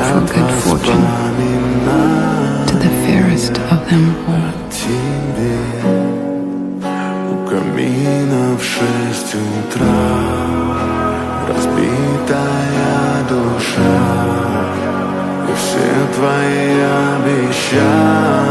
for good fortune to the fairest of them all. У камина в 6 утра разбитая душа, и все твои обещания